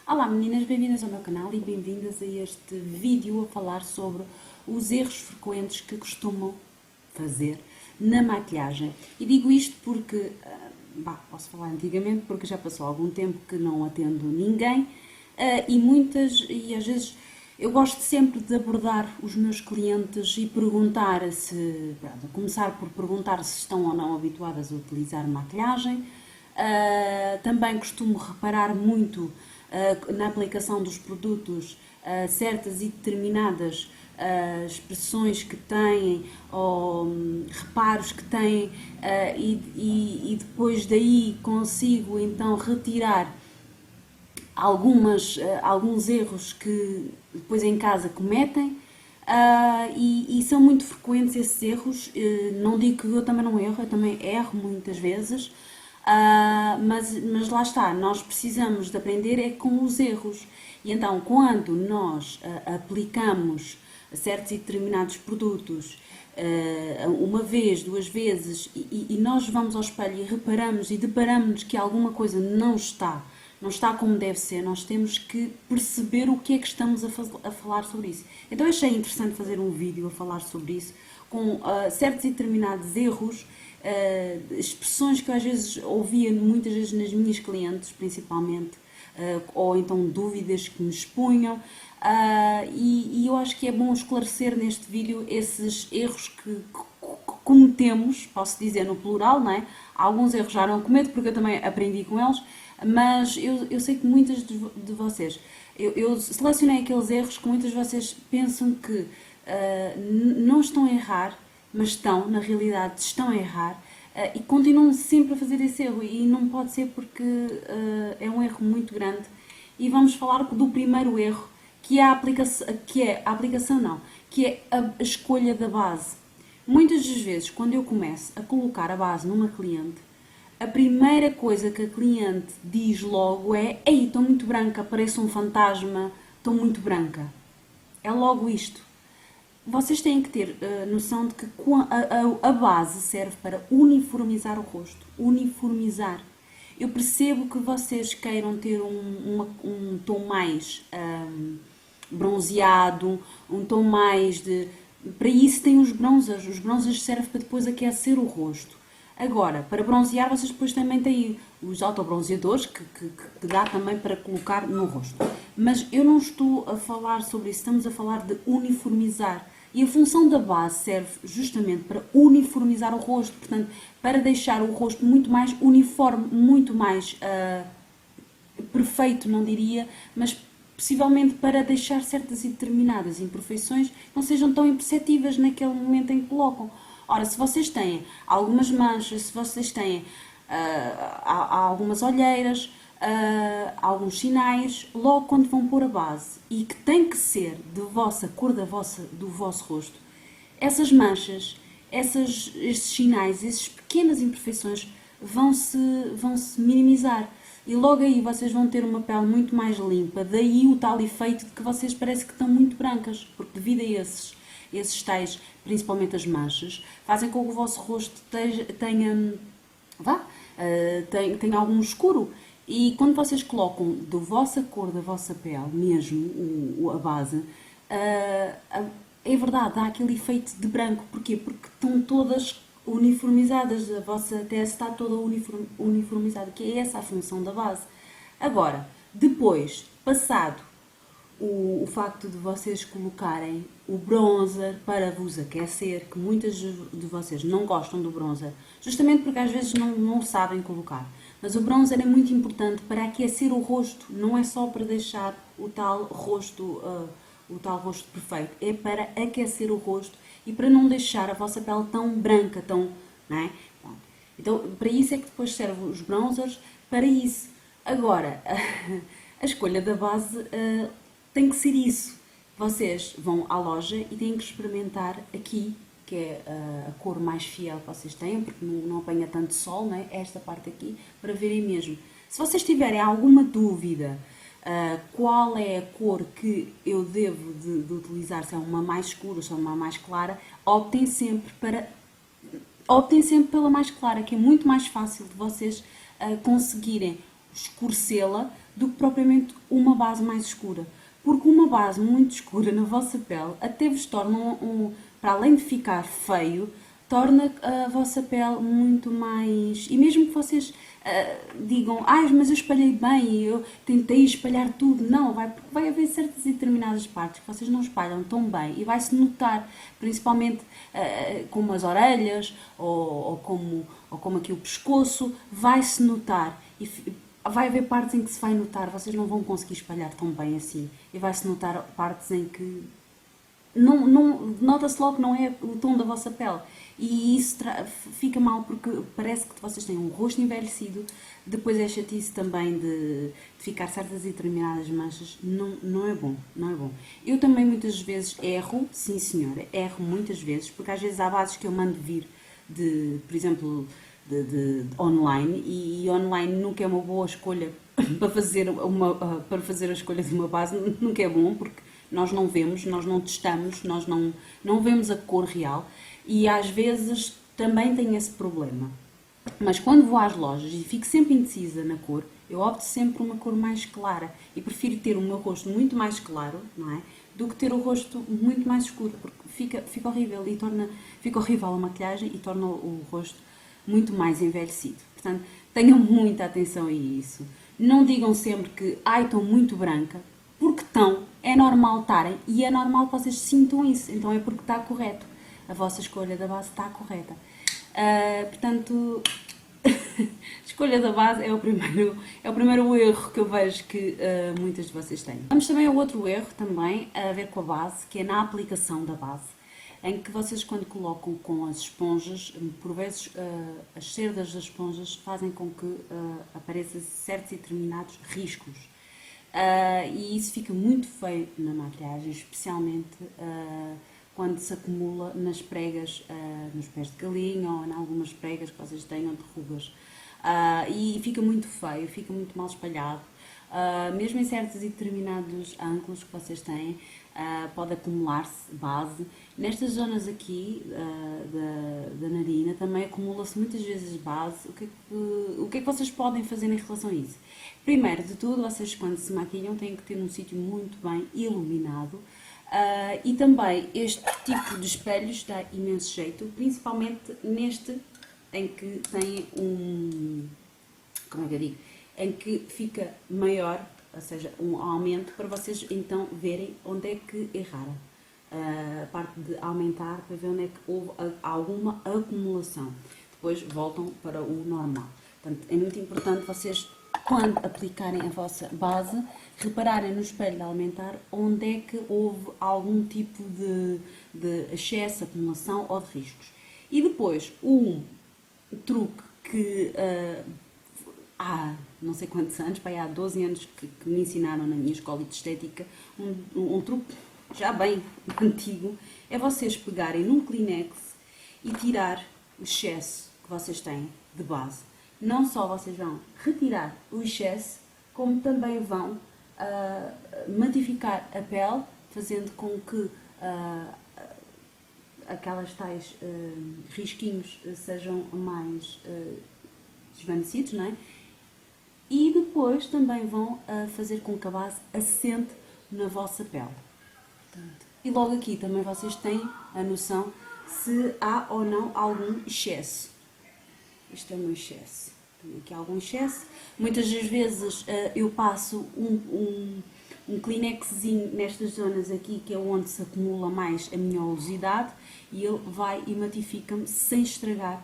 Olá meninas, bem-vindas ao meu canal e bem-vindas a este vídeo a falar sobre os erros frequentes que costumam fazer na maquilhagem. E digo isto porque, posso falar antigamente porque já passou algum tempo que não atendo ninguém e às vezes eu gosto sempre de abordar os meus clientes e perguntar se, começar por perguntar se estão ou não habituadas a utilizar maquilhagem. Também costumo reparar muito na aplicação dos produtos certas e determinadas expressões que têm ou reparos que têm e depois daí consigo então retirar alguns erros que depois em casa cometem. E são muito frequentes esses erros. Não digo que eu também não erro, eu também erro muitas vezes. Mas lá está, nós precisamos de aprender é com os erros. E então, quando nós aplicamos certos e determinados produtos uma vez, duas vezes, e nós vamos ao espelho e reparamos e deparamos que alguma coisa não está como deve ser, nós temos que perceber o que é que estamos a falar sobre isso. Então achei interessante fazer um vídeo a falar sobre isso, com certos e determinados erros, expressões que eu às vezes ouvia muitas vezes nas minhas clientes, principalmente, ou então dúvidas que me expunham, e eu acho que é bom esclarecer neste vídeo esses erros que cometemos, posso dizer no plural, não é? Alguns erros já não cometo porque eu também aprendi com eles, mas eu sei que muitas de vocês, eu selecionei aqueles erros que muitas de vocês pensam que não estão a errar, mas estão, na realidade, estão a errar e continuam sempre a fazer esse erro e não pode ser porque é um erro muito grande. E vamos falar do primeiro erro, que é a escolha da base. Muitas das vezes, quando eu começo a colocar a base numa cliente, a primeira coisa que a cliente diz logo é: ei, estou muito branca, pareço um fantasma, estou muito branca. É logo isto. Vocês têm que ter noção de que a base serve para uniformizar o rosto. Uniformizar. Eu percebo que vocês queiram ter um tom mais bronzeado, um tom mais de... Para isso tem os bronzers. Os bronzers servem para depois aquecer o rosto. Agora, para bronzear, vocês depois também têm os autobronzeadores que dá também para colocar no rosto. Mas eu não estou a falar sobre isso, estamos a falar de uniformizar. E a função da base serve justamente para uniformizar o rosto, portanto, para deixar o rosto muito mais uniforme, muito mais perfeito, não diria, mas possivelmente para deixar certas e determinadas imperfeições que não sejam tão imperceptíveis naquele momento em que colocam. Ora, se vocês têm algumas manchas, se vocês têm algumas olheiras, alguns sinais, logo quando vão pôr a base, e que tem que ser de vossa cor do vosso rosto, essas manchas, esses sinais, essas pequenas imperfeições vão-se minimizar. E logo aí vocês vão ter uma pele muito mais limpa, daí o tal efeito de que vocês parece que estão muito brancas, porque devido a esses tais, principalmente as manchas, fazem com que o vosso rosto tenha algum escuro. E quando vocês colocam da vossa cor, da vossa pele, mesmo a base, é verdade, dá aquele efeito de branco. Porquê? Porque estão todas uniformizadas, a vossa testa está toda uniformizada, que é essa a função da base. Agora, depois, passado o facto de vocês colocarem o bronzer para vos aquecer, que muitas de vocês não gostam do bronzer, justamente porque às vezes não sabem colocar. Mas o bronzer é muito importante para aquecer o rosto, não é só para deixar o tal rosto perfeito, é para aquecer o rosto e para não deixar a vossa pele tão branca, não é? Então, para isso é que depois servem os bronzers, para isso. Agora, a escolha da base tem que ser isso. Vocês vão à loja e têm que experimentar aqui, que é a cor mais fiel que vocês têm, porque não apanha tanto sol, não é? Esta parte aqui, para verem mesmo. Se vocês tiverem alguma dúvida qual é a cor que eu devo de utilizar, se é uma mais escura ou se é uma mais clara, optem sempre pela mais clara, que é muito mais fácil de vocês conseguirem escurecê-la do que propriamente uma base mais escura. Porque uma base muito escura na vossa pele até vos torna, para além de ficar feio, torna a vossa pele muito mais... E mesmo que vocês digam, mas eu espalhei bem, eu tentei espalhar tudo. Não, porque vai haver certas e determinadas partes que vocês não espalham tão bem e vai-se notar, principalmente como as orelhas ou como aqui o pescoço, vai-se notar. E vai haver partes em que se vai notar, vocês não vão conseguir espalhar tão bem assim. E vai-se notar partes em que nota-se logo que não é o tom da vossa pele. E isso fica mal porque parece que vocês têm um rosto envelhecido. Depois é chatice também de ficar certas e determinadas manchas. Não é bom, não é bom. Eu também muitas vezes erro, sim senhora, erro muitas vezes, porque às vezes há bases que eu mando vir por exemplo, de online, e online nunca é uma boa escolha para fazer a escolha de uma base, nunca é bom, porque nós não vemos, nós não testamos, nós não vemos a cor real e às vezes também tem esse problema. Mas quando vou às lojas e fico sempre indecisa na cor, eu opto sempre por uma cor mais clara e prefiro ter o meu rosto muito mais claro, não é? Do que ter o rosto muito mais escuro, porque fica horrível e fica horrível a maquilhagem e torna o rosto muito mais envelhecido. Portanto, tenham muita atenção a isso. Não digam sempre que, estou muito branca, porque estão, é normal estarem e é normal que vocês sintam isso, então é porque está correto. A vossa escolha da base está correta. Portanto, a escolha da base é o primeiro erro que eu vejo que muitas de vocês têm. Vamos também ao outro erro também, a ver com a base, que é na aplicação da base, em que vocês quando colocam com as esponjas, por vezes as cerdas das esponjas fazem com que apareçam certos e determinados riscos. E isso fica muito feio na maquilhagem, especialmente quando se acumula nas pregas, nos pés de galinha ou em algumas pregas que vocês tenham de rugas. E fica muito feio, fica muito mal espalhado. Mesmo em certos e determinados ângulos que vocês têm, pode acumular-se base. Nestas zonas aqui da narina também acumula-se muitas vezes base. O que é que vocês podem fazer em relação a isso? Primeiro de tudo, vocês quando se maquilham têm que ter um sítio muito bem iluminado. E também este tipo de espelhos dá imenso jeito, principalmente neste em que tem como é que eu digo? Em que fica maior, ou seja, um aumento para vocês então verem onde é que erraram. A parte de aumentar para ver onde é que houve alguma acumulação. Depois voltam para o normal. Portanto, é muito importante vocês, quando aplicarem a vossa base, repararem no espelho de aumentar onde é que houve algum tipo de excesso, acumulação ou de riscos. E depois, um truque que há não sei quantos anos, há 12 anos que me ensinaram na minha escola de estética, um truque já bem antigo, é vocês pegarem num Kleenex e tirar o excesso que vocês têm de base. Não só vocês vão retirar o excesso, como também vão matificar a pele, fazendo com que aquelas tais risquinhos sejam mais desvanecidos, não é? E depois também vão fazer com que a base assente na vossa pele. E logo aqui também vocês têm a noção se há ou não algum excesso. Isto é um excesso. Tem aqui algum excesso. Muitas das vezes eu passo um Kleenexzinho nestas zonas aqui, que é onde se acumula mais a minha oleosidade, e ele vai e matifica-me sem estragar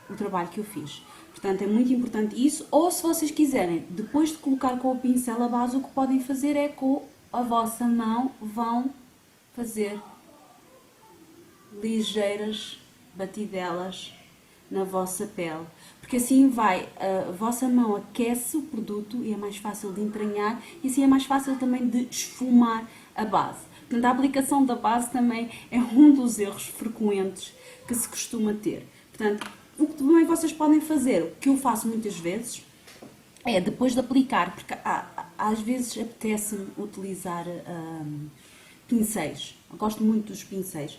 o trabalho que eu fiz. Portanto, é muito importante isso. Ou se vocês quiserem, depois de colocar com o pincel a base, o que podem fazer é com a vossa mão vão fazer ligeiras batidelas na vossa pele, porque assim a vossa mão aquece o produto e é mais fácil de entranhar e assim é mais fácil também de esfumar a base. Portanto, a aplicação da base também é um dos erros frequentes que se costuma ter. Portanto, o que também vocês podem fazer, o que eu faço muitas vezes, é depois de aplicar, porque às vezes apetece-me utilizar pincéis. Eu gosto muito dos pincéis.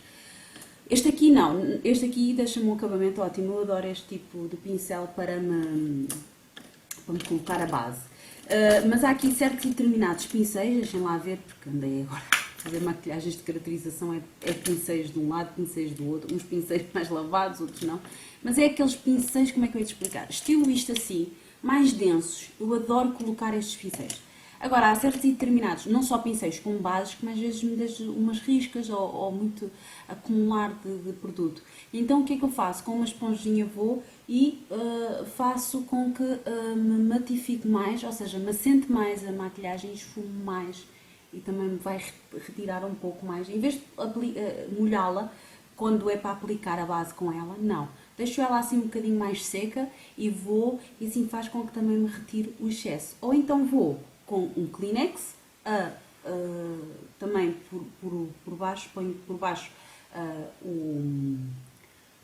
Este aqui não, este aqui deixa-me um acabamento ótimo. Eu adoro este tipo de pincel para me colocar a base. Mas há aqui certos e determinados pincéis, deixem lá ver, porque andei agora a fazer maquilhagens de caracterização, é pincéis de um lado, pincéis do outro, uns pincéis mais lavados, outros não. Mas é aqueles pincéis, como é que eu ia te explicar? Estilo isto assim, mais densos. Eu adoro colocar estes pincéis. Agora, há certos e determinados, não só pincéis como bases, que às vezes me deixam umas riscas ou muito acumular de produto. Então, o que é que eu faço? Com uma esponjinha vou e faço com que me matifique mais, ou seja, me assente mais a maquilhagem e esfume mais. E também me vai retirar um pouco mais. Em vez de molhá-la, quando é para aplicar a base com ela, não. Deixo ela assim um bocadinho mais seca e vou, e assim faz com que também me retire o excesso. Ou então vou com um Kleenex, também por baixo, ponho por baixo a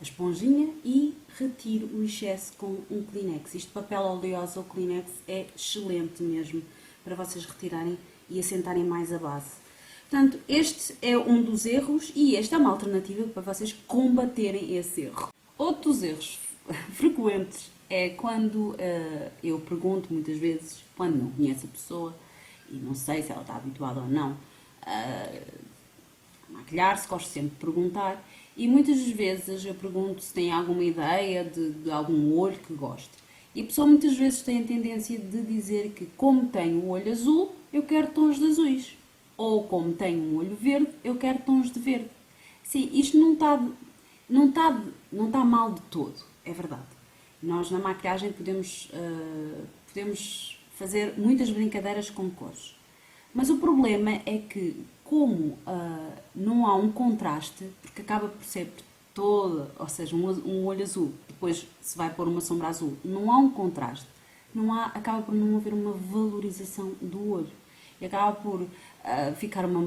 esponjinha e retiro o excesso com um Kleenex. Isto papel oleoso ou Kleenex é excelente mesmo para vocês retirarem e assentarem mais a base. Portanto, este é um dos erros e esta é uma alternativa para vocês combaterem esse erro. Outros erros frequentes é quando eu pergunto muitas vezes, quando não conheço a pessoa e não sei se ela está habituada ou não a maquilhar-se, gosto sempre de perguntar e muitas vezes eu pergunto se tem alguma ideia de algum olho que goste. E a pessoa muitas vezes tem a tendência de dizer que como tenho o olho azul, eu quero tons de azuis. Ou como tenho um olho verde, eu quero tons de verde. Sim, isto não está mal de todo, é verdade. Nós na maquilhagem podemos fazer muitas brincadeiras com cores. Mas o problema é que, como não há um contraste, porque acaba por ser toda, ou seja, um olho azul, depois se vai pôr uma sombra azul, não há um contraste, acaba por não haver uma valorização do olho. E acaba por ficar uma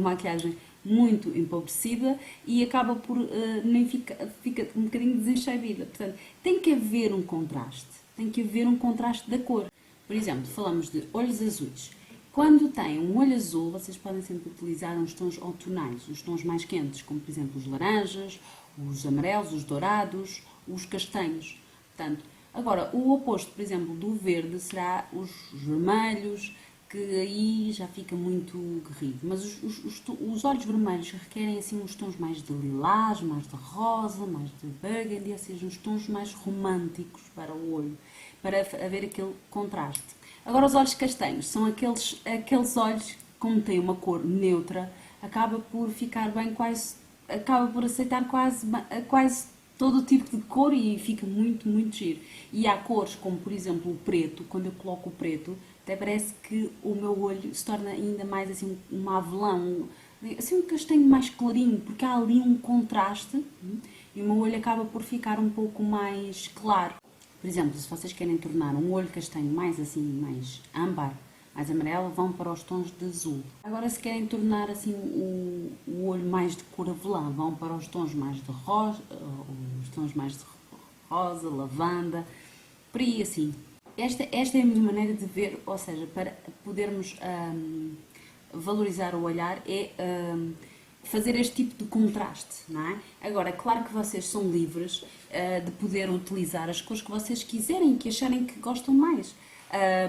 maquilhagem muito empobrecida e acaba por nem fica um bocadinho desenxabida. Portanto, tem que haver um contraste da cor. Por exemplo, falamos de olhos azuis. Quando têm um olho azul, vocês podem sempre utilizar uns tons outonais, os tons mais quentes, como por exemplo os laranjas, os amarelos, os dourados, os castanhos. Portanto, agora, o oposto, por exemplo, do verde será os vermelhos, que aí já fica muito guerrido. Mas os olhos vermelhos requerem assim uns tons mais de lilás, mais de rosa, mais de burgundy, ou seja, uns tons mais românticos para o olho, para haver aquele contraste. Agora os olhos castanhos são aqueles olhos, como têm uma cor neutra, acaba por ficar bem acaba por aceitar quase todo o tipo de cor e fica muito, muito giro. E há cores como, por exemplo, o preto. Quando eu coloco o preto, até parece que o meu olho se torna ainda mais assim um avelão, assim um castanho mais clarinho, porque há ali um contraste e o meu olho acaba por ficar um pouco mais claro. Por exemplo, se vocês querem tornar um olho castanho mais assim, mais âmbar, mais amarelo, vão para os tons de azul. Agora, se querem tornar assim o olho mais de cor avelã, vão para os tons mais de rosa, lavanda, por aí assim. Esta é a minha maneira de ver, ou seja, para podermos valorizar o olhar, fazer este tipo de contraste, não é? Agora, é claro que vocês são livres de poder utilizar as cores que vocês quiserem, que acharem que gostam mais.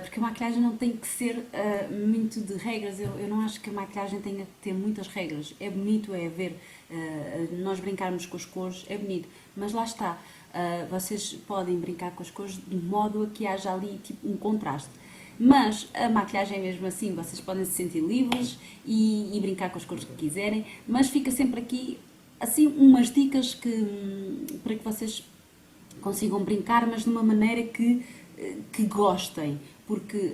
Porque a maquilhagem não tem que ser muito de regras. Eu não acho que a maquilhagem tenha que ter muitas regras. É bonito, é ver, nós brincarmos com as cores, é bonito. Mas lá está, vocês podem brincar com as cores de modo a que haja ali tipo, um contraste. Mas a maquilhagem é mesmo assim, vocês podem se sentir livres e brincar com as cores que quiserem, mas fica sempre aqui assim umas dicas para que vocês consigam brincar, mas de uma maneira que gostem, porque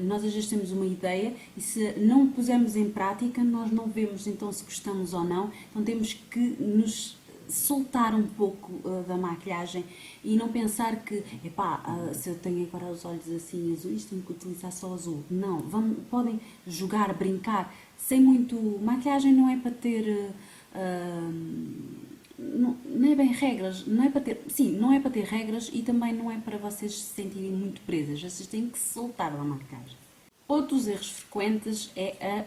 nós às vezes temos uma ideia e se não pusermos em prática nós não vemos então se gostamos ou não, então temos que nos soltar um pouco da maquilhagem e não pensar que, epá, se eu tenho agora os olhos assim azuis, tenho que utilizar só azul. Não, podem jogar, brincar, sem muito... Maquilhagem não é para ter... não é bem regras, não é para ter... Sim, não é para ter regras e também não é para vocês se sentirem muito presas. Vocês têm que se soltar da maquilhagem. Outros erros frequentes é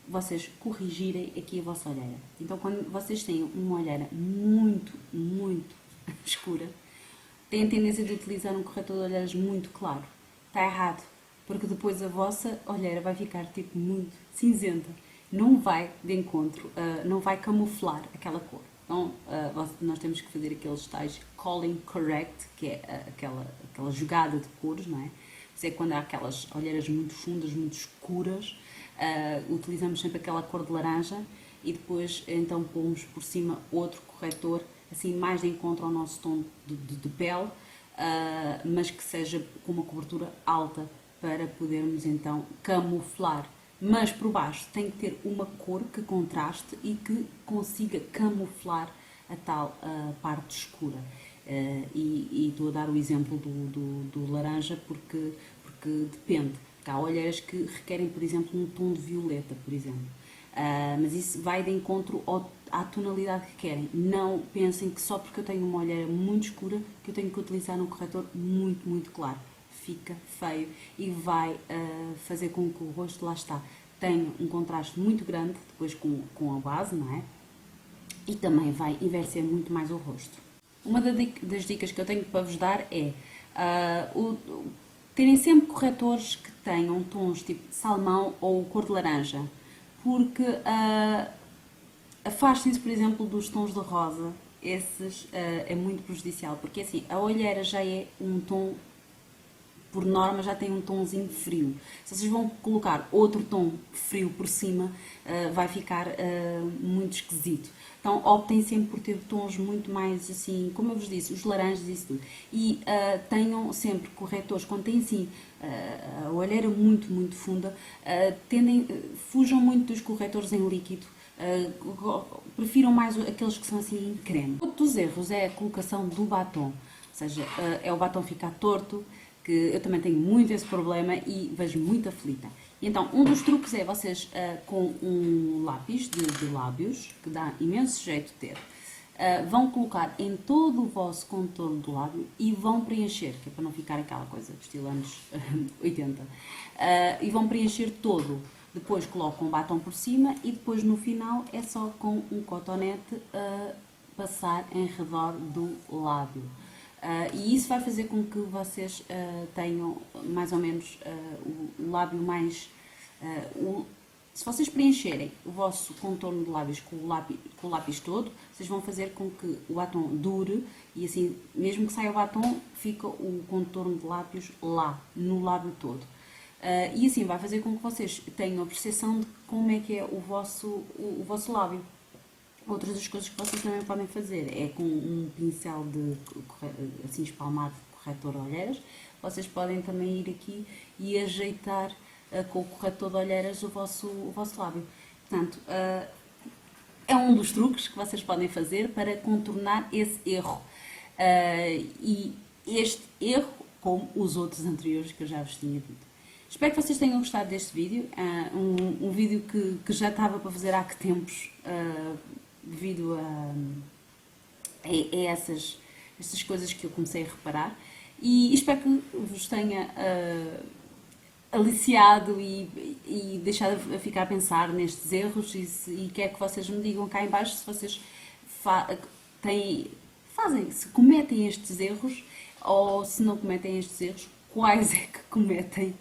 vocês corrigirem aqui a vossa olheira. Então, quando vocês têm uma olheira muito, muito escura, têm a tendência de utilizar um corretor de olheiras muito claro. Está errado. porque depois a vossa olheira vai ficar tipo muito cinzenta. Não vai de encontro, não vai camuflar aquela cor. Então, nós temos que fazer aqueles tais calling correct, que é aquela jogada de cores, não é? Isso é quando há aquelas olheiras muito fundas, muito escuras, utilizamos sempre aquela cor de laranja e depois então pomos por cima outro corretor, assim mais de encontro ao nosso tom de pele, mas que seja com uma cobertura alta para podermos então camuflar. Mas por baixo tem que ter uma cor que contraste e que consiga camuflar a tal parte escura. E estou a dar o exemplo do laranja porque depende. Há olheiras que requerem, por exemplo, um tom de violeta, por exemplo. Mas isso vai de encontro à tonalidade que querem. Não pensem que só porque eu tenho uma olheira muito escura que eu tenho que utilizar um corretor muito, muito claro. Fica feio e vai fazer com que o rosto, lá está, tenha um contraste muito grande depois com a base, não é? E também vai envelhecer muito mais o rosto. Uma das dicas que eu tenho para vos dar é terem sempre corretores que tenham tons tipo salmão ou cor de laranja, porque afastem-se, por exemplo, dos tons de rosa. Esses é muito prejudicial, porque assim, a olheira já é um tom, por norma, já tem um tomzinho frio. Se vocês vão colocar outro tom frio por cima, vai ficar muito esquisito. Então, optem sempre por ter tons muito mais, assim, como eu vos disse, os laranjas e isso tudo. E tenham sempre corretores, quando têm, assim, a olheira muito, muito funda, fujam muito dos corretores em líquido. Prefiram mais aqueles que são assim em creme. Outro dos erros é a colocação do batom, ou seja, é o batom ficar torto, que eu também tenho muito esse problema e vejo muito aflita. Então, um dos truques é vocês, com um lápis de lábios, que dá imenso jeito de ter, vão colocar em todo o vosso contorno do lábio e vão preencher, que é para não ficar aquela coisa estilo anos 80, e vão preencher todo. Depois colocam um batom por cima e depois no final é só com um cotonete passar em redor do lábio. E isso vai fazer com que vocês tenham mais ou menos o lábio mais... se vocês preencherem o vosso contorno de lábios com o lápis todo, vocês vão fazer com que o batom dure e assim, mesmo que saia o batom, fica o contorno de lábios lá, no lábio todo. E assim vai fazer com que vocês tenham a percepção de como é que é o vosso lábio. Outras das coisas que vocês também podem fazer é com um pincel assim espalmado de corretor de olheiras, vocês podem também ir aqui e ajeitar com o corretor de olheiras o vosso lábio. Portanto, é um dos truques que vocês podem fazer para contornar esse erro. E este erro, como os outros anteriores que eu já vos tinha dito. Espero que vocês tenham gostado deste vídeo, um vídeo que já estava para fazer há que tempos, devido a essas coisas que eu comecei a reparar, e espero que vos tenha aliciado e deixado a ficar a pensar nestes erros e quero que vocês me digam cá em baixo se vocês se cometem estes erros ou se não cometem estes erros, quais é que cometem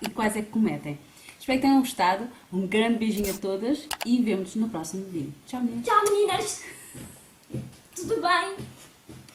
e quais é que cometem. Espero que tenham gostado. Um grande beijinho a todas e vemo-nos no próximo vídeo. Tchau, meninas! Tchau, meninas! Tudo bem?